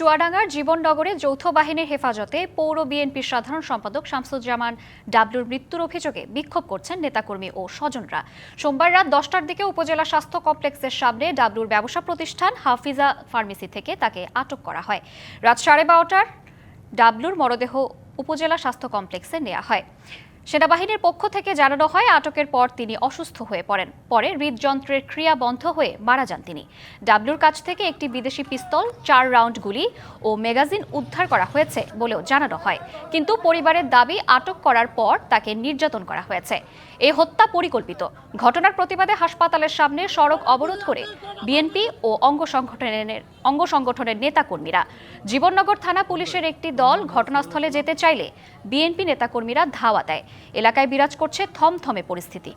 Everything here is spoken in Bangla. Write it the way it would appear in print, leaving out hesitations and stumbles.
চুয়াডাঙ্গার জীবননগরে যৌথ বাহিনীর হেফাজতে পৌর বিএনপির সাধারণ সম্পাদক শামসুজ্জামান ডাবলুর মৃত্যুর অভিযোগে বিক্ষোভ করছেন নেতাকর্মী ও স্বজনরা। সোমবার রাত 10টার দিকে উপজেলা স্বাস্থ্য কমপ্লেক্সের সামনে ডাবলুর ব্যবসা প্রতিষ্ঠান হাফিজা ফার্মেসি থেকে তাকে আটক করা হয়। রাত 12:30টার ডাবলুর মরদেহ উপজেলা স্বাস্থ্য কমপ্লেক্সে নেওয়া হয়। সেনাবাহিনীর পক্ষ থেকে জানানো হয়, আটকের পর তিনি অসুস্থ হয়ে পড়েন। পরে হৃদযন্ত্রের ক্রিয়া বন্ধ হয়ে মারা যান তিনি। ডাবলুর কাছ থেকে একটি বিদেশি পিস্তল, 4 রাউন্ড গুলি ও ম্যাগাজিন উদ্ধার করা হয়েছে বলেও জানানো হয়। কিন্তু পরিবারের দাবি, আটক করার পর তাকে নির্যাতন করা হয়েছে। এই হত্যা পরিকল্পিত। ঘটনার প্রতিবাদে হাসপাতালের সামনে সড়ক অবরোধ করে বিএনপি ও অঙ্গ সংগঠনের নেতাকর্মীরা। জীবননগর থানা পুলিশের একটি দল ঘটনাস্থলে যেতে চাইলে বিএনপি নেতাকর্মীরা ধাওয়া দেয়। এলাকায় বিরাজ করছে থমথমে পরিস্থিতি।